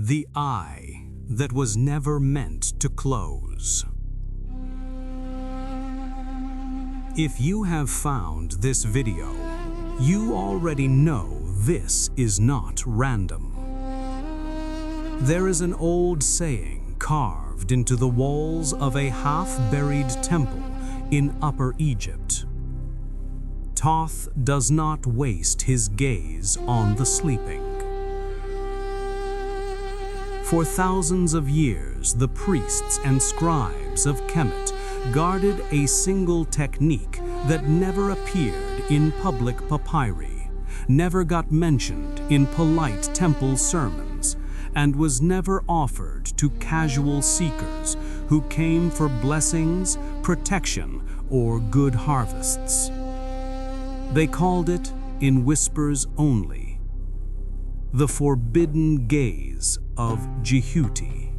The eye that was never meant to close. If you have found this video, you already know this is not random. There is an old saying carved into the walls of a half-buried temple in Upper Egypt. Thoth does not waste his gaze on the sleeping. For thousands of years, the priests and scribes of Kemet guarded a single technique that never appeared in public papyri, never got mentioned in polite temple sermons, and was never offered to casual seekers who came for blessings, protection, or good harvests. They called it, in whispers only, the forbidden gaze of Jehuti.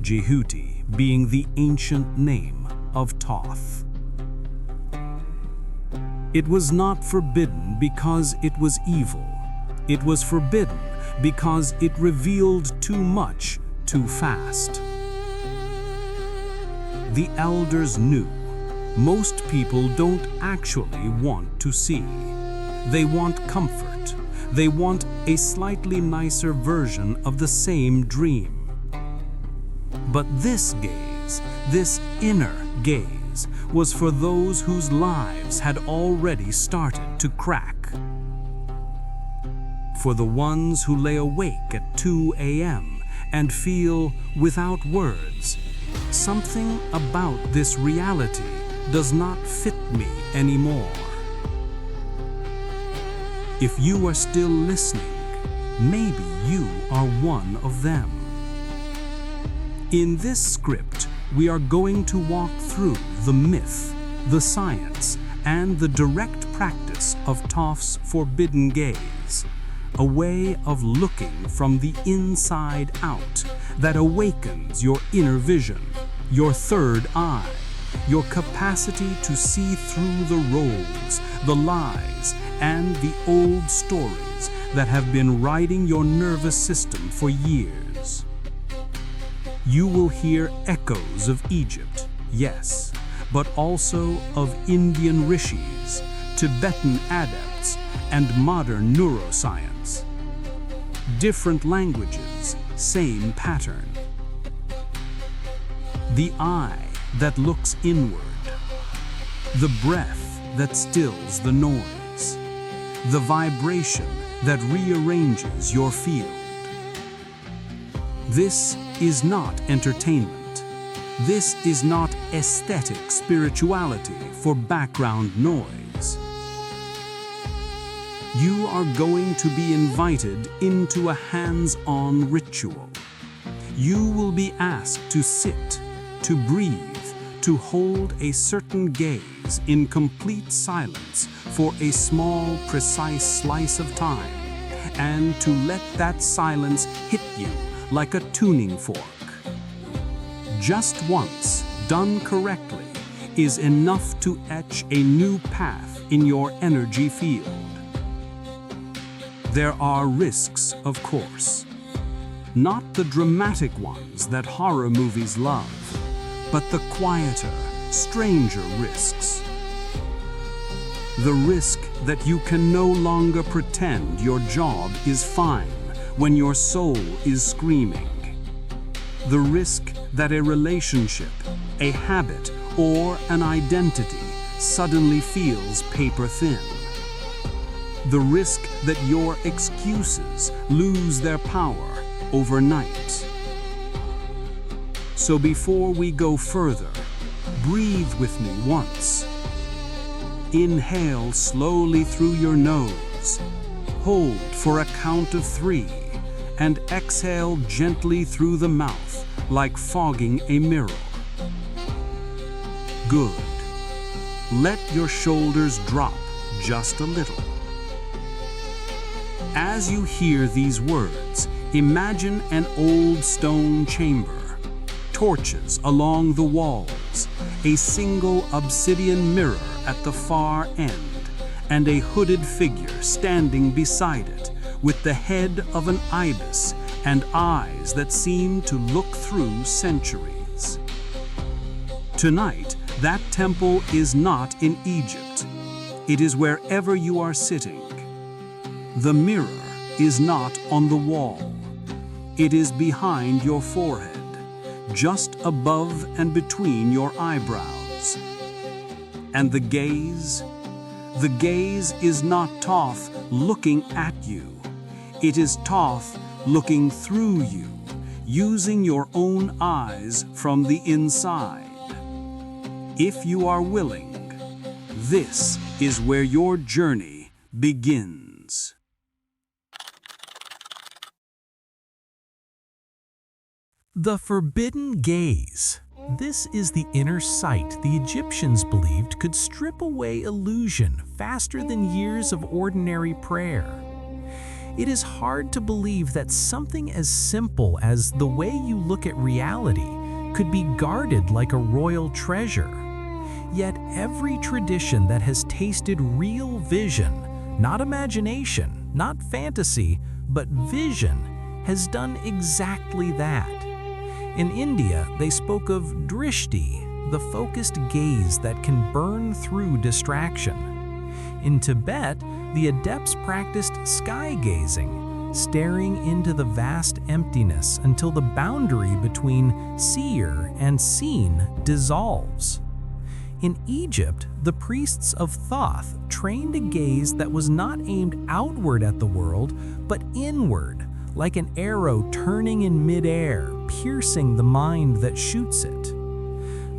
Jehuti being the ancient name of Thoth. It was not forbidden because it was evil. It was forbidden because it revealed too much too fast. The elders knew most people don't actually want to see. They want comfort. They want a slightly nicer version of the same dream. But this gaze, this inner gaze, was for those whose lives had already started to crack. For the ones who lay awake at 2 a.m. and feel, without words, something about this reality does not fit me anymore. If you are still listening, maybe you are one of them. In this script, we are going to walk through the myth, the science, and the direct practice of Thoth's forbidden gaze, a way of looking from the inside out that awakens your inner vision, your third eye, your capacity to see through the roles, the lies, and the old stories that have been riding your nervous system for years. You will hear echoes of Egypt, yes, but also of Indian rishis, Tibetan adepts, and modern neuroscience. Different languages, same pattern. The eye that looks inward, the breath that stills the noise, the vibration that rearranges your field. This is not entertainment. This is not aesthetic spirituality for background noise. You are going to be invited into a hands-on ritual. You will be asked to sit, to breathe, to hold a certain gaze in complete silence for a small, precise slice of time, and to let that silence hit you like a tuning fork. Just once, done correctly, is enough to etch a new path in your energy field. There are risks, of course. Not the dramatic ones that horror movies love, but the quieter, stranger risks. The risk that you can no longer pretend your job is fine when your soul is screaming. The risk that a relationship, a habit, or an identity suddenly feels paper thin. The risk that your excuses lose their power overnight. So before we go further, breathe with me once. Inhale slowly through your nose, hold for a count of 3, and exhale gently through the mouth like fogging a mirror. Good. Let your shoulders drop just a little. As you hear these words, imagine an old stone chamber, torches along the walls, a single obsidian mirror at the far end, and a hooded figure standing beside it with the head of an ibis and eyes that seem to look through centuries. Tonight, that temple is not in Egypt. It is wherever you are sitting. The mirror is not on the wall. It is behind your forehead, just above and between your eyebrows. And the gaze is not Thoth looking at you. It is Thoth looking through you, using your own eyes from the inside. If you are willing, this is where your journey begins. The forbidden gaze. This is the inner sight the Egyptians believed could strip away illusion faster than years of ordinary prayer. It is hard to believe that something as simple as the way you look at reality could be guarded like a royal treasure. Yet every tradition that has tasted real vision, not imagination, not fantasy, but vision, has done exactly that. In India, they spoke of drishti, the focused gaze that can burn through distraction. In Tibet, the adepts practiced sky gazing, staring into the vast emptiness until the boundary between seer and seen dissolves. In Egypt, the priests of Thoth trained a gaze that was not aimed outward at the world, but inward, like an arrow turning in midair, piercing the mind that shoots it.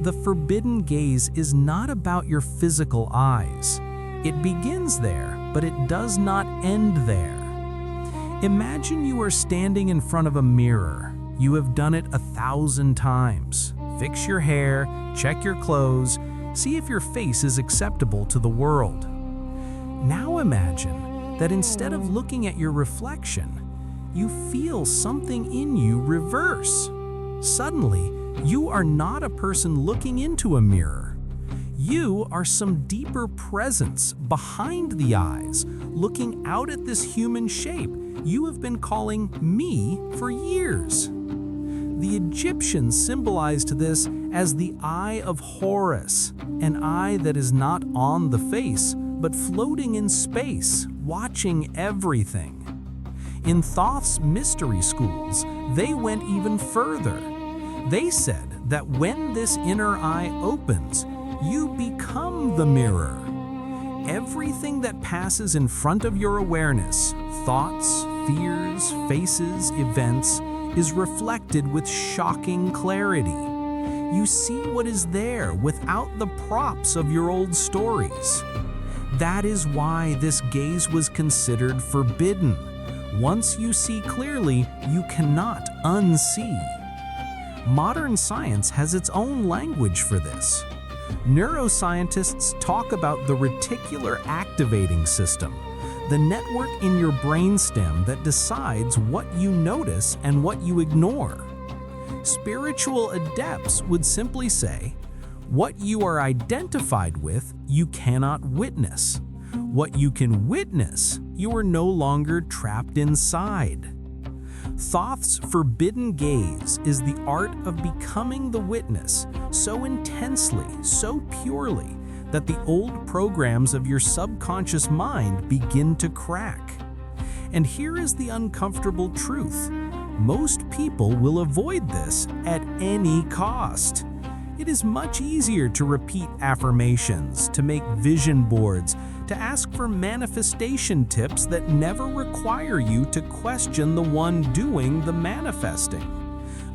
The forbidden gaze is not about your physical eyes. It begins there, but it does not end there. Imagine you are standing in front of a mirror. You have done it 1,000 times. Fix your hair, check your clothes, see if your face is acceptable to the world. Now imagine that instead of looking at your reflection, you feel something in you reverse. Suddenly, you are not a person looking into a mirror. You are some deeper presence behind the eyes, looking out at this human shape you have been calling me for years. The Egyptians symbolized this as the eye of Horus, an eye that is not on the face, but floating in space, watching everything. In Thoth's mystery schools, they went even further. They said that when this inner eye opens, you become the mirror. Everything that passes in front of your awareness, thoughts, fears, faces, events, is reflected with shocking clarity. You see what is there without the props of your old stories. That is why this gaze was considered forbidden. Once you see clearly, you cannot unsee. Modern science has its own language for this. Neuroscientists talk about the reticular activating system, the network in your brainstem that decides what you notice and what you ignore. Spiritual adepts would simply say, what you are identified with, you cannot witness. What you can witness, you are no longer trapped inside. Thoth's forbidden gaze is the art of becoming the witness so intensely, so purely, that the old programs of your subconscious mind begin to crack. And here is the uncomfortable truth. Most people will avoid this at any cost. It is much easier to repeat affirmations, to make vision boards, to ask for manifestation tips that never require you to question the one doing the manifesting.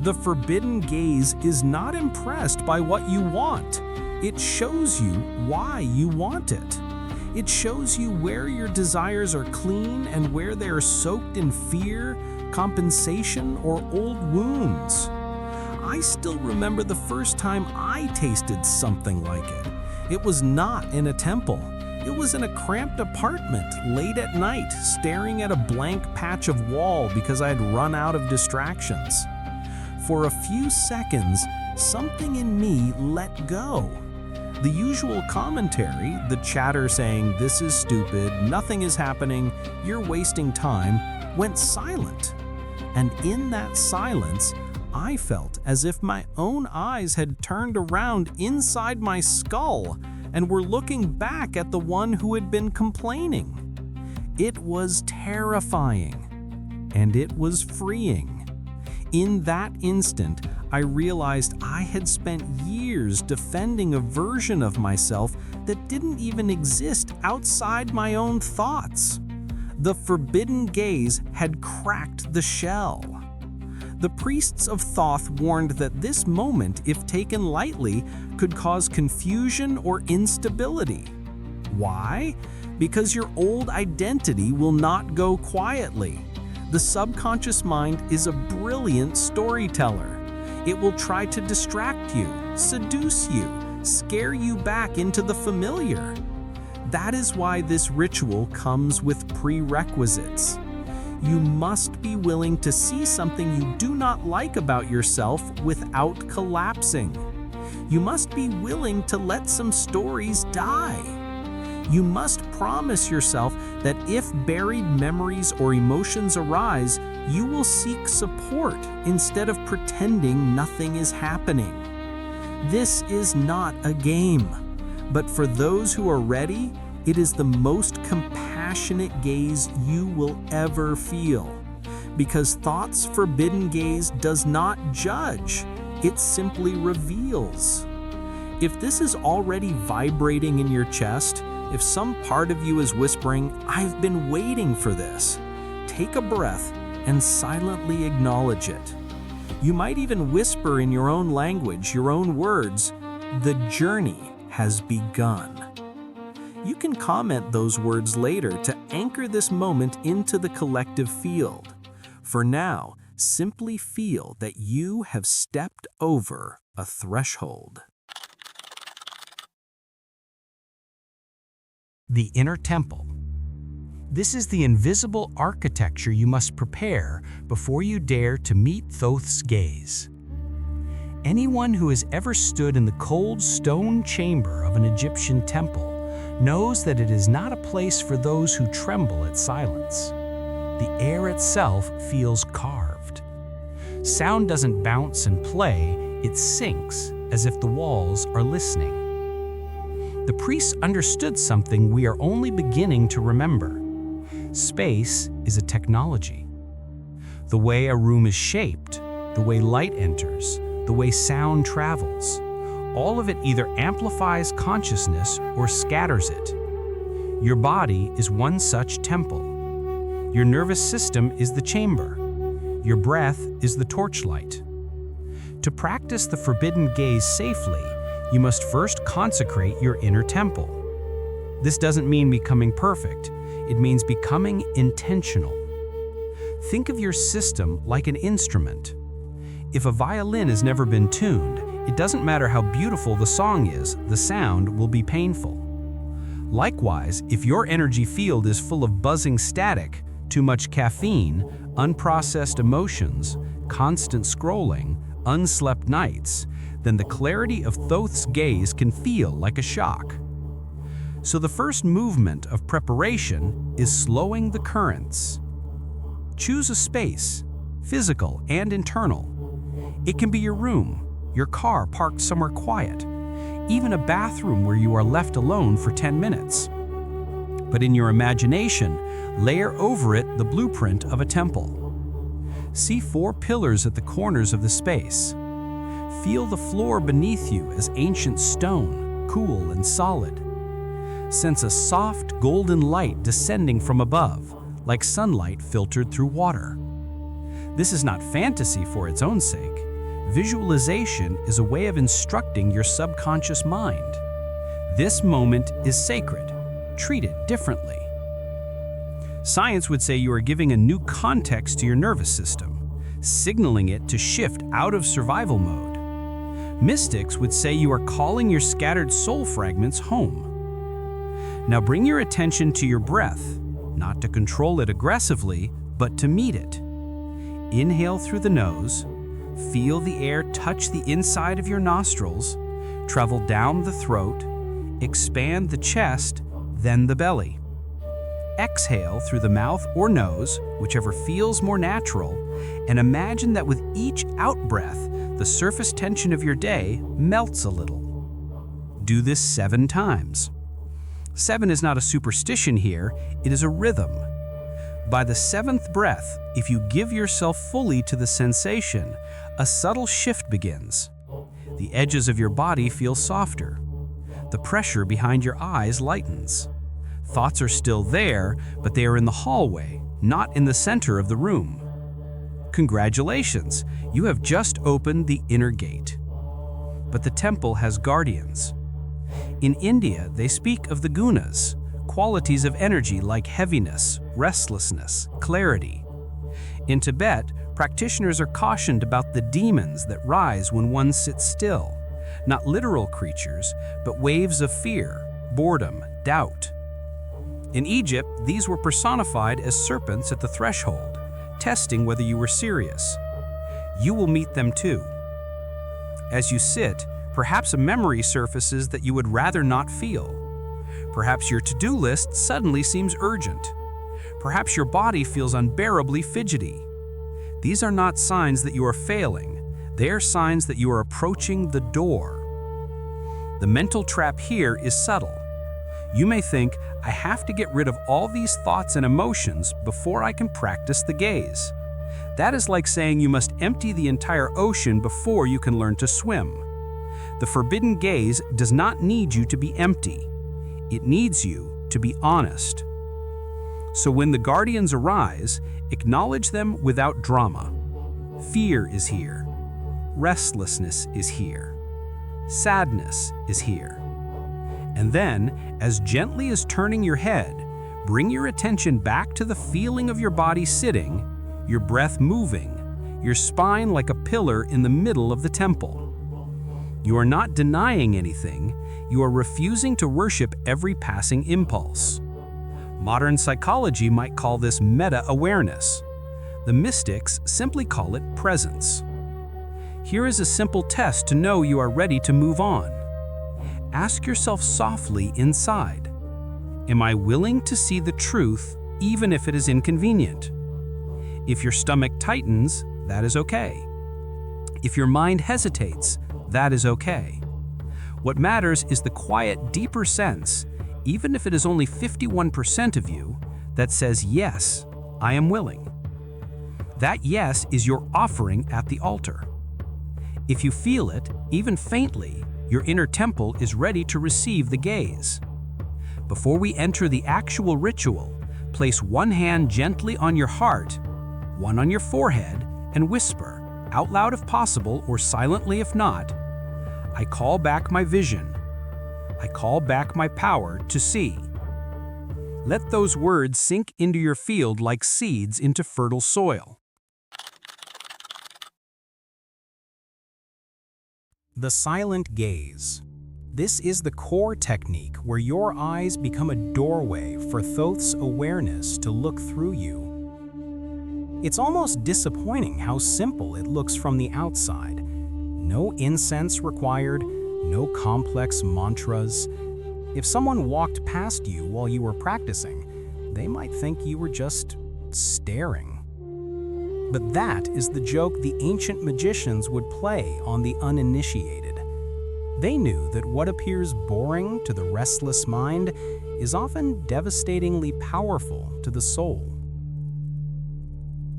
The forbidden gaze is not impressed by what you want. It shows you why you want it. It shows you where your desires are clean and where they are soaked in fear, compensation, or old wounds. I still remember the first time I tasted something like it. It was not in a temple. It was in a cramped apartment, late at night, staring at a blank patch of wall because I had run out of distractions. For a few seconds, something in me let go. The usual commentary, the chatter saying, "This is stupid, nothing is happening, you're wasting time," went silent. And in that silence, I felt as if my own eyes had turned around inside my skull and were looking back at the one who had been complaining. It was terrifying, and it was freeing. In that instant, I realized I had spent years defending a version of myself that didn't even exist outside my own thoughts. The forbidden gaze had cracked the shell. The priests of Thoth warned that this moment, if taken lightly, could cause confusion or instability. Why? Because your old identity will not go quietly. The subconscious mind is a brilliant storyteller. It will try to distract you, seduce you, scare you back into the familiar. That is why this ritual comes with prerequisites. You must be willing to see something you do not like about yourself without collapsing. You must be willing to let some stories die. You must promise yourself that if buried memories or emotions arise, you will seek support instead of pretending nothing is happening. This is not a game, but for those who are ready, it is the most compassionate gaze you will ever feel. Because Thoth's forbidden gaze does not judge, it simply reveals. If this is already vibrating in your chest, if some part of you is whispering, "I've been waiting for this," take a breath and silently acknowledge it. You might even whisper in your own language, your own words, "The journey has begun." You can comment those words later to anchor this moment into the collective field. For now, simply feel that you have stepped over a threshold. The inner temple. This is the invisible architecture you must prepare before you dare to meet Thoth's gaze. Anyone who has ever stood in the cold stone chamber of an Egyptian temple knows that it is not a place for those who tremble at silence. The air itself feels carved. Sound doesn't bounce and play, it sinks as if the walls are listening. The priests understood something we are only beginning to remember. Space is a technology. The way a room is shaped, the way light enters, the way sound travels, all of it either amplifies consciousness or scatters it. Your body is one such temple. Your nervous system is the chamber. Your breath is the torchlight. To practice the forbidden gaze safely, you must first consecrate your inner temple. This doesn't mean becoming perfect. It means becoming intentional. Think of your system like an instrument. If a violin has never been tuned, it doesn't matter how beautiful the song is, the sound will be painful. Likewise, if your energy field is full of buzzing static, too much caffeine, unprocessed emotions, constant scrolling, unslept nights, then the clarity of Thoth's gaze can feel like a shock. So the first movement of preparation is slowing the currents. Choose a space, physical and internal. It can be your room, your car parked somewhere quiet, even a bathroom where you are left alone for 10 minutes. But in your imagination, layer over it the blueprint of a temple. See 4 pillars at the corners of the space. Feel the floor beneath you as ancient stone, cool and solid. Sense a soft golden light descending from above, like sunlight filtered through water. This is not fantasy for its own sake. Visualization is a way of instructing your subconscious mind. This moment is sacred. Treat it differently. Science would say you are giving a new context to your nervous system, signaling it to shift out of survival mode. Mystics would say you are calling your scattered soul fragments home. Now bring your attention to your breath, not to control it aggressively, but to meet it. Inhale through the nose, feel the air touch the inside of your nostrils, travel down the throat, expand the chest, then the belly. Exhale through the mouth or nose, whichever feels more natural, and imagine that with each out-breath, the surface tension of your day melts a little. Do this 7 times. 7 is not a superstition here, it is a rhythm. By the 7th breath, if you give yourself fully to the sensation, a subtle shift begins. The edges of your body feel softer. The pressure behind your eyes lightens. Thoughts are still there, but they are in the hallway, not in the center of the room. Congratulations, you have just opened the inner gate. But the temple has guardians. In India, they speak of the gunas, qualities of energy like heaviness, restlessness, clarity. In Tibet, practitioners are cautioned about the demons that rise when one sits still, not literal creatures, but waves of fear, boredom, doubt. In Egypt, these were personified as serpents at the threshold, testing whether you were serious. You will meet them too. As you sit, perhaps a memory surfaces that you would rather not feel. Perhaps your to-do list suddenly seems urgent. Perhaps your body feels unbearably fidgety. These are not signs that you are failing. They are signs that you are approaching the door. The mental trap here is subtle. You may think, I have to get rid of all these thoughts and emotions before I can practice the gaze. That is like saying you must empty the entire ocean before you can learn to swim. The forbidden gaze does not need you to be empty. It needs you to be honest. So when the guardians arise, acknowledge them without drama. Fear is here. Restlessness is here. Sadness is here. And then, as gently as turning your head, bring your attention back to the feeling of your body sitting, your breath moving, your spine like a pillar in the middle of the temple. You are not denying anything, you are refusing to worship every passing impulse. Modern psychology might call this meta-awareness. The mystics simply call it presence. Here is a simple test to know you are ready to move on. Ask yourself softly inside, am I willing to see the truth even if it is inconvenient? If your stomach tightens, that is okay. If your mind hesitates, that is okay. What matters is the quiet, deeper sense, even if it is only 51% of you, that says, yes, I am willing. That yes is your offering at the altar. If you feel it, even faintly, your inner temple is ready to receive the gaze. Before we enter the actual ritual, place one hand gently on your heart, one on your forehead, and whisper, out loud if possible or silently if not, I call back my vision. I call back my power to see. Let those words sink into your field like seeds into fertile soil. The silent gaze. This is the core technique where your eyes become a doorway for Thoth's awareness to look through you. It's almost disappointing how simple it looks from the outside. No incense required, no complex mantras. If someone walked past you while you were practicing, they might think you were just staring. But that is the joke the ancient magicians would play on the uninitiated. They knew that what appears boring to the restless mind is often devastatingly powerful to the soul.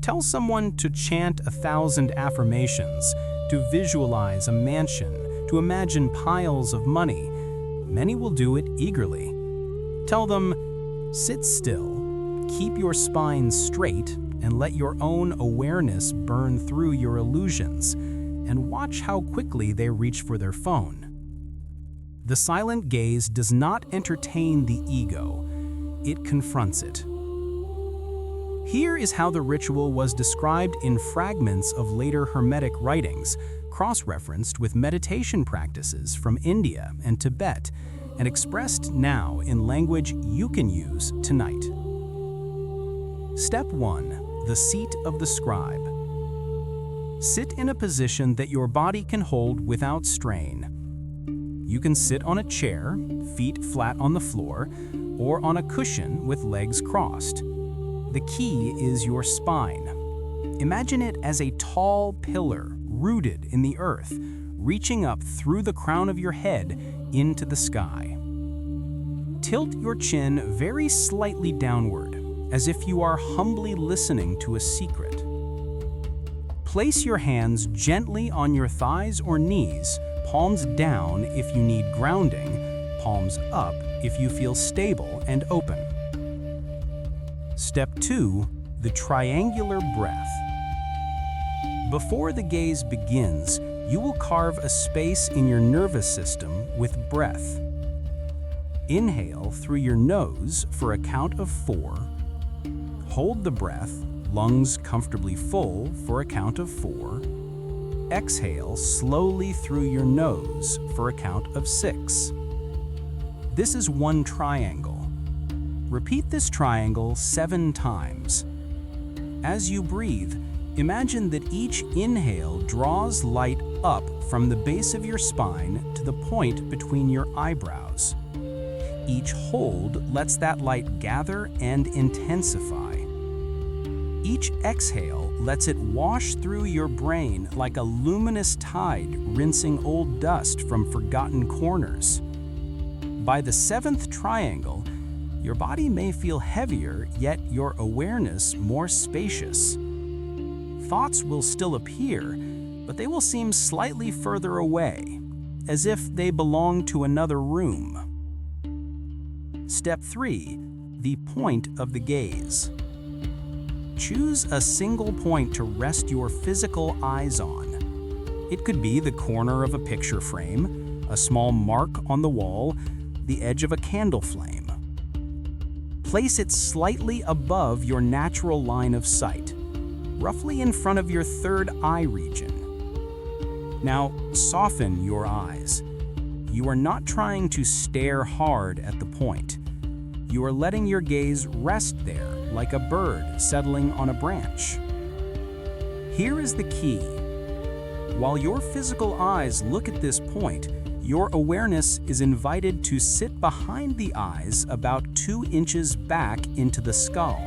Tell someone to chant 1,000 affirmations, to visualize a mansion, to imagine piles of money. Many will do it eagerly. Tell them, sit still, keep your spine straight, and let your own awareness burn through your illusions, and watch how quickly they reach for their phone. The silent gaze does not entertain the ego, it confronts it. Here is how the ritual was described in fragments of later Hermetic writings, cross-referenced with meditation practices from India and Tibet, and expressed now in language you can use tonight. Step 1. The seat of the scribe. Sit in a position that your body can hold without strain. You can sit on a chair, feet flat on the floor, or on a cushion with legs crossed. The key is your spine. Imagine it as a tall pillar rooted in the earth, reaching up through the crown of your head into the sky. Tilt your chin very slightly downward, as if you are humbly listening to a secret. Place your hands gently on your thighs or knees, palms down if you need grounding, palms up if you feel stable and open. Step 2, the triangular breath. Before the gaze begins, you will carve a space in your nervous system with breath. Inhale through your nose for a count of 4. Hold the breath, lungs comfortably full, for a count of 4. Exhale slowly through your nose for a count of 6. This is one triangle. Repeat this triangle 7 times. As you breathe, imagine that each inhale draws light up from the base of your spine to the point between your eyebrows. Each hold lets that light gather and intensify. Each exhale lets it wash through your brain like a luminous tide rinsing old dust from forgotten corners. By the 7th triangle, your body may feel heavier, yet your awareness more spacious. Thoughts will still appear, but they will seem slightly further away, as if they belong to another room. Step 3, the point of the gaze. Choose a single point to rest your physical eyes on. It could be the corner of a picture frame, a small mark on the wall, the edge of a candle flame. Place it slightly above your natural line of sight, roughly in front of your 3rd eye region. Now, soften your eyes. You are not trying to stare hard at the point. You are letting your gaze rest there, like a bird settling on a branch. Here is the key. While your physical eyes look at this point, your awareness is invited to sit behind the eyes about 2 inches back into the skull.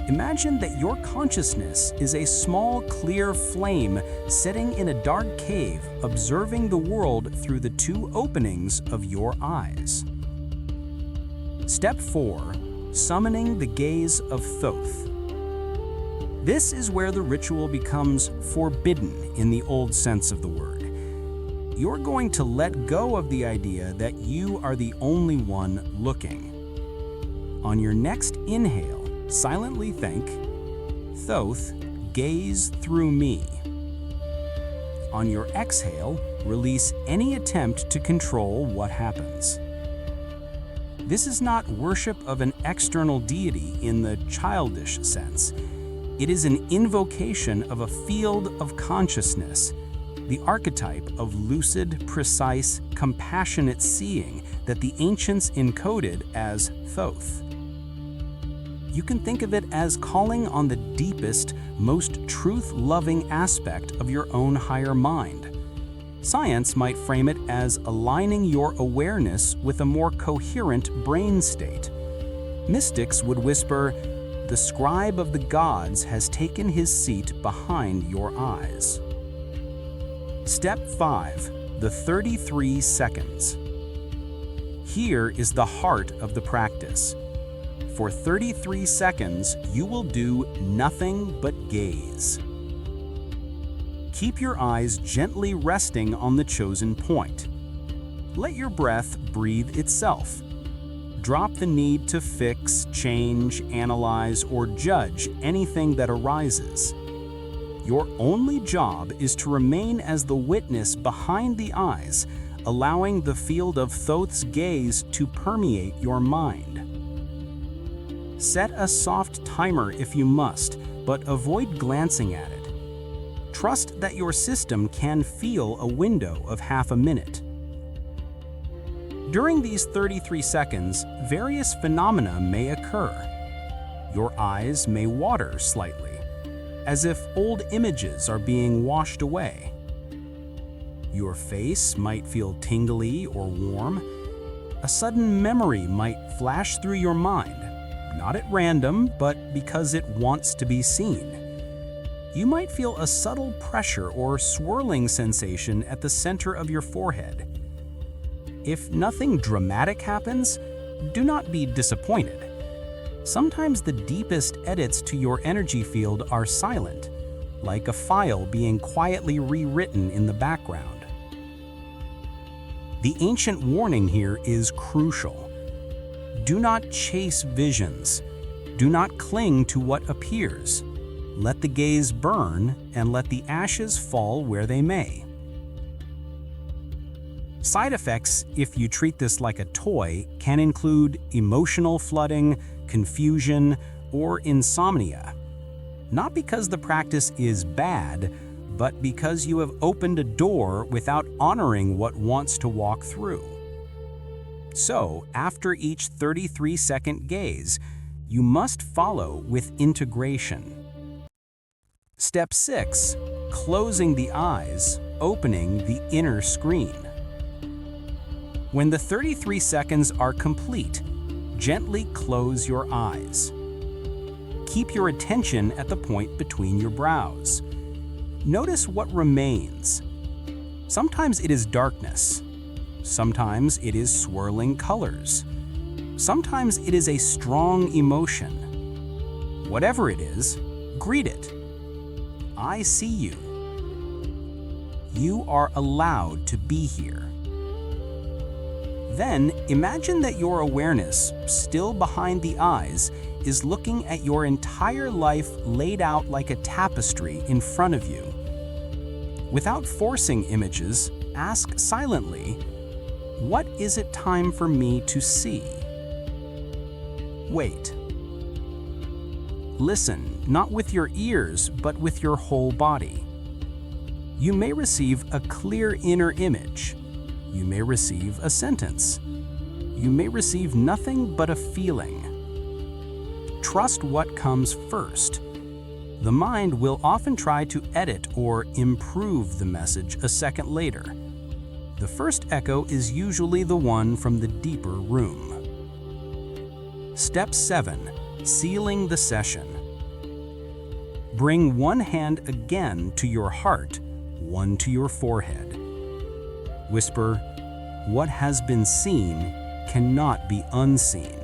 Imagine that your consciousness is a small, clear flame sitting in a dark cave, observing the world through the 2 openings of your eyes. Step 4, summoning the gaze of Thoth. This is where the ritual becomes forbidden in the old sense of the word. You're going to let go of the idea that you are the only one looking. On your next inhale, silently think, Thoth, gaze through me. On your exhale, release any attempt to control what happens. This is not worship of an external deity in the childish sense. It is an invocation of a field of consciousness, the archetype of lucid, precise, compassionate seeing that the ancients encoded as Thoth. You can think of it as calling on the deepest, most truth-loving aspect of your own higher mind. Science might frame it as aligning your awareness with a more coherent brain state. Mystics would whisper, "The scribe of the gods has taken his seat behind your eyes." Step 5, the 33 seconds. Here is the heart of the practice. For 33 seconds, you will do nothing but gaze. Keep your eyes gently resting on the chosen point. Let your breath breathe itself. Drop the need to fix, change, analyze, or judge anything that arises. Your only job is to remain as the witness behind the eyes, allowing the field of Thoth's gaze to permeate your mind. Set a soft timer if you must, but avoid glancing at it. Trust that your system can feel a window of half a minute. During these 33 seconds, various phenomena may occur. Your eyes may water slightly, as if old images are being washed away. Your face might feel tingly or warm. A sudden memory might flash through your mind, not at random, but because it wants to be seen. You might feel a subtle pressure or swirling sensation at the center of your forehead. If nothing dramatic happens, do not be disappointed. Sometimes the deepest edits to your energy field are silent, like a file being quietly rewritten in the background. The ancient warning here is crucial. Do not chase visions. Do not cling to what appears. Let the gaze burn and let the ashes fall where they may. Side effects, if you treat this like a toy, can include emotional flooding, confusion, or insomnia. Not because the practice is bad, but because you have opened a door without honoring what wants to walk through. So, after each 33-second gaze, you must follow with integration. Step 6. Closing the eyes, opening the inner screen. When the 33 seconds are complete, gently close your eyes. Keep your attention at the point between your brows. Notice what remains. Sometimes it is darkness. Sometimes it is swirling colors. Sometimes it is a strong emotion. Whatever it is, greet it. I see you. You are allowed to be here. Then imagine that your awareness, still behind the eyes, is looking at your entire life laid out like a tapestry in front of you. Without forcing images, ask silently, what is it time for me to see? Wait. Listen, not with your ears, but with your whole body. You may receive a clear inner image. You may receive a sentence. You may receive nothing but a feeling. Trust what comes first. The mind will often try to edit or improve the message a second later. The first echo is usually the one from the deeper room. Step 7. Sealing the session. Bring one hand again to your heart, one to your forehead. Whisper, what has been seen cannot be unseen.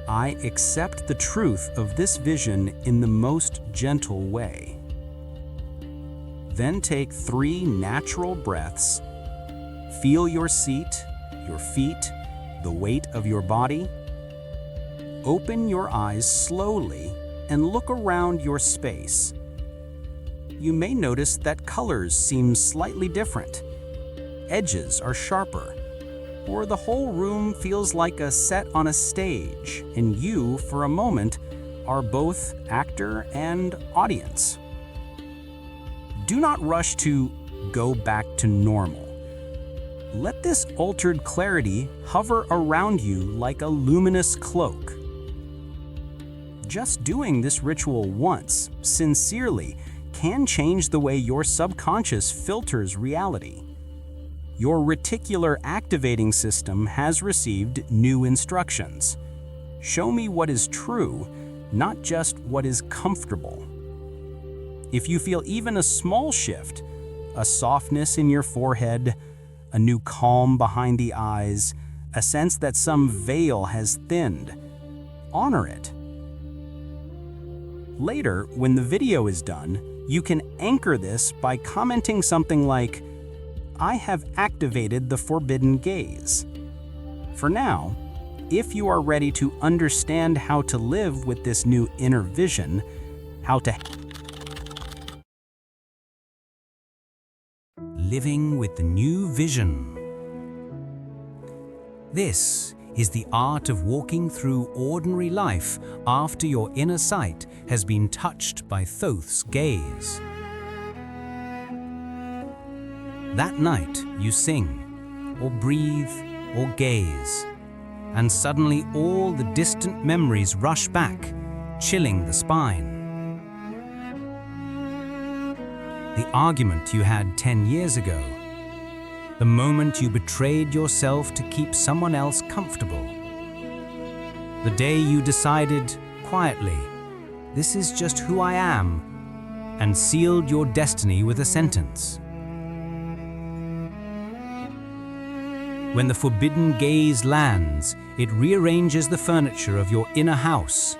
I accept the truth of this vision in the most gentle way. Then take 3 natural breaths. Feel your seat, your feet, the weight of your body. Open your eyes slowly and look around your space. You may notice that colors seem slightly different. Edges are sharper, or the whole room feels like a set on a stage, and you, for a moment, are both actor and audience. Do not rush to go back to normal. Let this altered clarity hover around you like a luminous cloak. Just doing this ritual once, sincerely, can change the way your subconscious filters reality. Your reticular activating system has received new instructions. Show me what is true, not just what is comfortable. If you feel even a small shift, a softness in your forehead, a new calm behind the eyes, a sense that some veil has thinned, honor it. Later, when the video is done, you can anchor this by commenting something like, I have activated the forbidden gaze. For now, if you are ready to understand how to live with this new inner vision, how to living with the new vision. This is the art of walking through ordinary life after your inner sight has been touched by Thoth's gaze. That night, you sing, or breathe, or gaze, and suddenly all the distant memories rush back, chilling the spine. The argument you had 10 years ago, The moment you betrayed yourself to keep someone else comfortable. The day you decided, quietly, "This is just who I am," and sealed your destiny with a sentence. When the forbidden gaze lands, it rearranges the furniture of your inner house.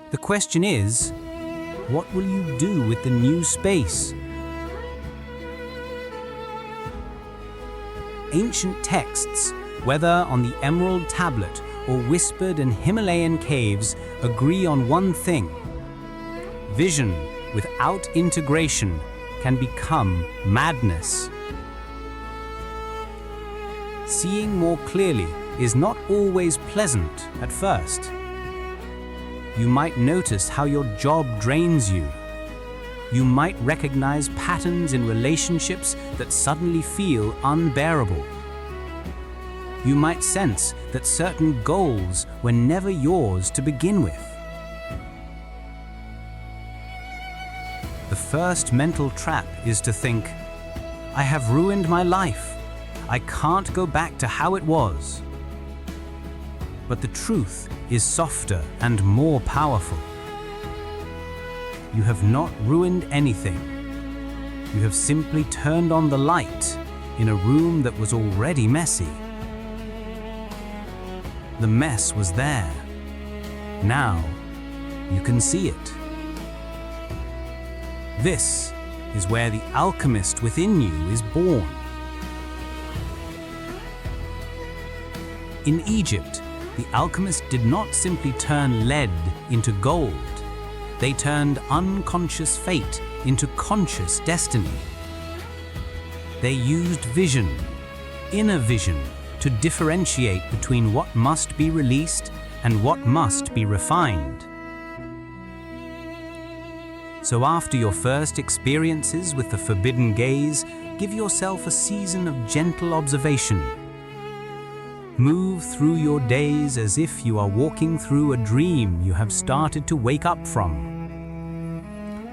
The question is, what will you do with the new space? Ancient texts, whether on the Emerald Tablet or whispered in Himalayan caves, agree on one thing. Vision without integration can become madness. Seeing more clearly is not always pleasant at first. You might notice how your job drains you. You might recognize patterns in relationships that suddenly feel unbearable. You might sense that certain goals were never yours to begin with. The first mental trap is to think, "I have ruined my life. I can't go back to how it was." But the truth is softer and more powerful. You have not ruined anything. You have simply turned on the light in a room that was already messy. The mess was there. Now you can see it. This is where the alchemist within you is born. In Egypt, the alchemists did not simply turn lead into gold. They turned unconscious fate into conscious destiny. They used vision, inner vision, to differentiate between what must be released and what must be refined. So after your first experiences with the forbidden gaze, give yourself a season of gentle observation. Move through your days as if you are walking through a dream you have started to wake up from.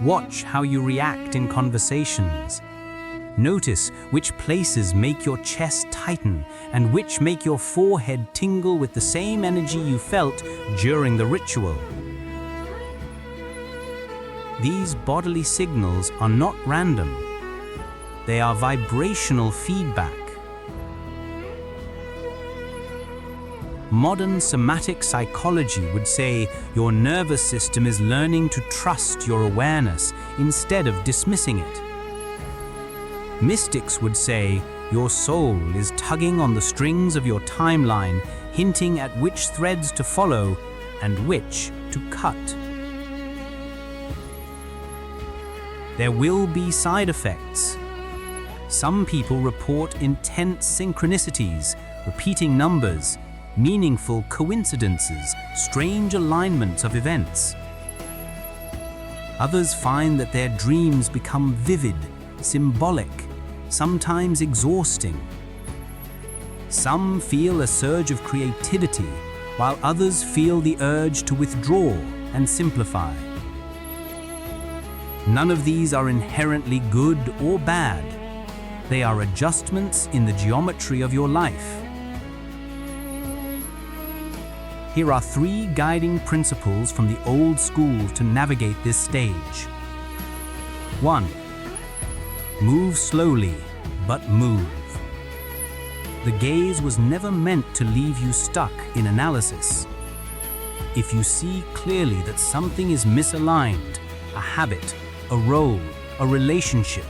Watch how you react in conversations. Notice which places make your chest tighten and which make your forehead tingle with the same energy you felt during the ritual. These bodily signals are not random. They are vibrational feedback. Modern somatic psychology would say your nervous system is learning to trust your awareness instead of dismissing it. Mystics would say your soul is tugging on the strings of your timeline, hinting at which threads to follow and which to cut. There will be side effects. Some people report intense synchronicities, repeating numbers, meaningful coincidences, strange alignments of events. Others find that their dreams become vivid, symbolic, sometimes exhausting. Some feel a surge of creativity, while others feel the urge to withdraw and simplify. None of these are inherently good or bad. They are adjustments in the geometry of your life. Here are 3 guiding principles from the old school to navigate this stage. 1. Move slowly, but move. The gaze was never meant to leave you stuck in analysis. If you see clearly that something is misaligned, a habit, a role, a relationship,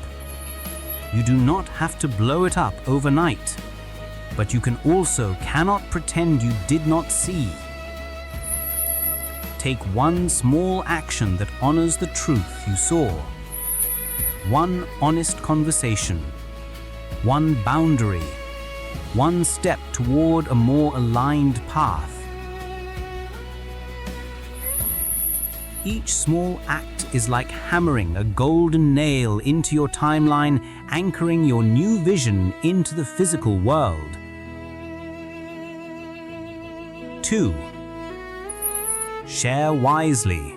you do not have to blow it up overnight, but you cannot pretend you did not see. Take one small action that honors the truth you saw. One honest conversation, one boundary, one step toward a more aligned path. Each small act is like hammering a golden nail into your timeline, anchoring your new vision into the physical world. 2. Share wisely.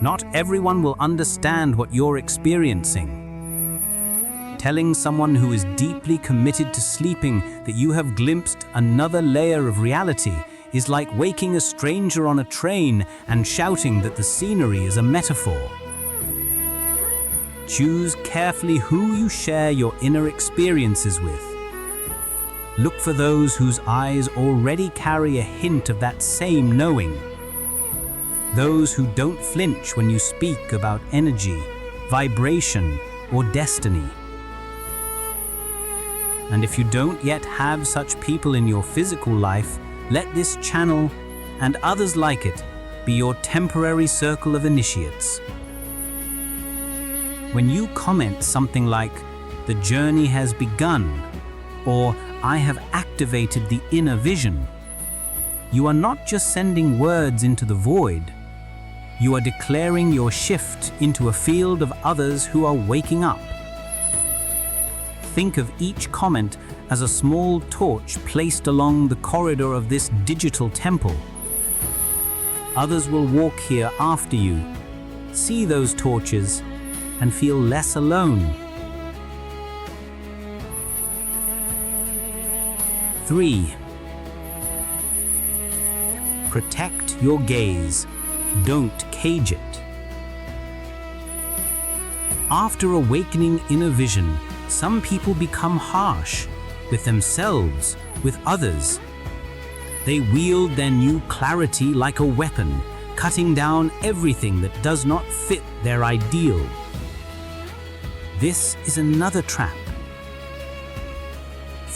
Not everyone will understand what you're experiencing. Telling someone who is deeply committed to sleeping that you have glimpsed another layer of reality is like waking a stranger on a train and shouting that the scenery is a metaphor. Choose carefully who you share your inner experiences with. Look for those whose eyes already carry a hint of that same knowing. Those who don't flinch when you speak about energy, vibration, or destiny. And if you don't yet have such people in your physical life, let this channel, and others like it, be your temporary circle of initiates. When you comment something like, "The journey has begun," or "I have activated the inner vision," you are not just sending words into the void, you are declaring your shift into a field of others who are waking up. Think of each comment as a small torch placed along the corridor of this digital temple. Others will walk here after you, see those torches, and feel less alone. 3. Protect your gaze. Don't cage it. After awakening inner vision, some people become harsh with themselves, with others. They wield their new clarity like a weapon, cutting down everything that does not fit their ideal. This is another trap.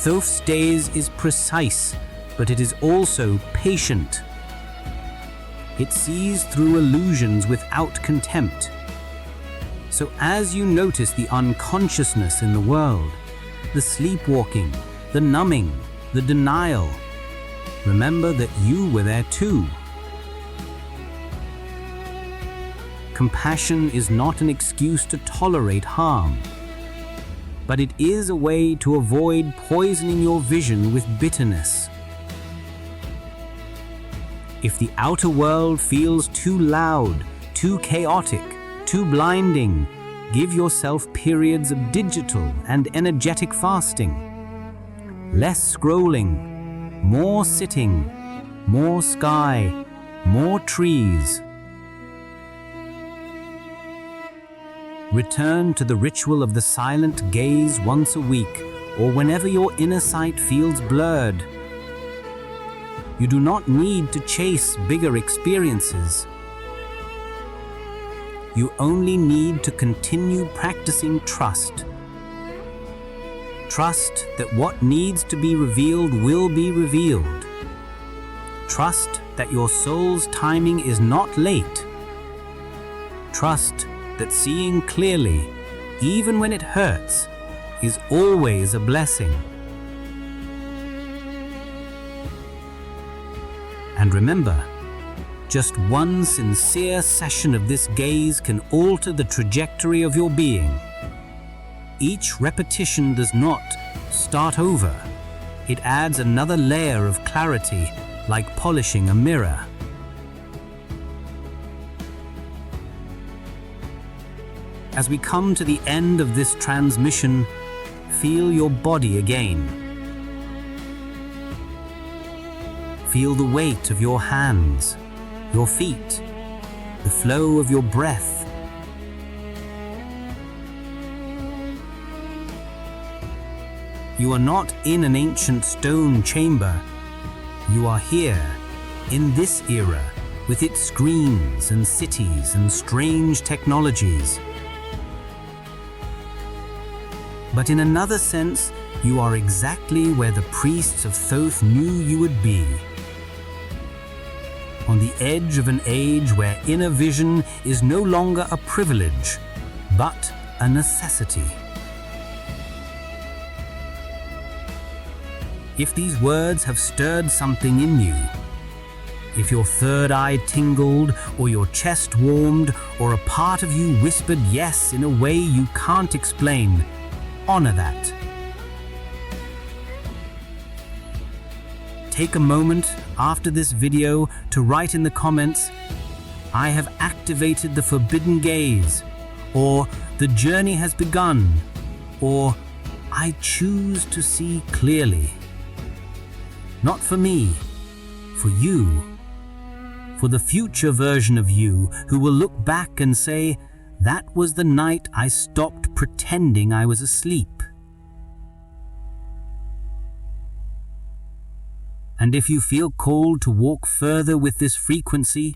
Thoth's gaze is precise, but it is also patient. It sees through illusions without contempt. So as you notice the unconsciousness in the world, the sleepwalking, the numbing, the denial, remember that you were there too. Compassion is not an excuse to tolerate harm, but it is a way to avoid poisoning your vision with bitterness. If the outer world feels too loud, too chaotic, too blinding, give yourself periods of digital and energetic fasting. Less scrolling, more sitting, more sky, more trees. Return to the ritual of the silent gaze once a week, or whenever your inner sight feels blurred. You do not need to chase bigger experiences. You only need to continue practicing trust. Trust that what needs to be revealed will be revealed. Trust that your soul's timing is not late. Trust that seeing clearly, even when it hurts, is always a blessing. And remember, just one sincere session of this gaze can alter the trajectory of your being. Each repetition does not start over. It adds another layer of clarity, like polishing a mirror. As we come to the end of this transmission, feel your body again. Feel the weight of your hands, your feet, the flow of your breath. You are not in an ancient stone chamber. You are here, in this era, with its screens and cities and strange technologies. But in another sense, you are exactly where the priests of Thoth knew you would be. On the edge of an age where inner vision is no longer a privilege, but a necessity. If these words have stirred something in you, if your third eye tingled, or your chest warmed, or a part of you whispered yes in a way you can't explain, honor that. Take a moment after this video to write in the comments, "I have activated the forbidden gaze," or "The journey has begun," or I choose to see clearly. Not for me, for you. For the future version of you who will look back and say, that was the night I stopped pretending I was asleep. And if you feel called to walk further with this frequency,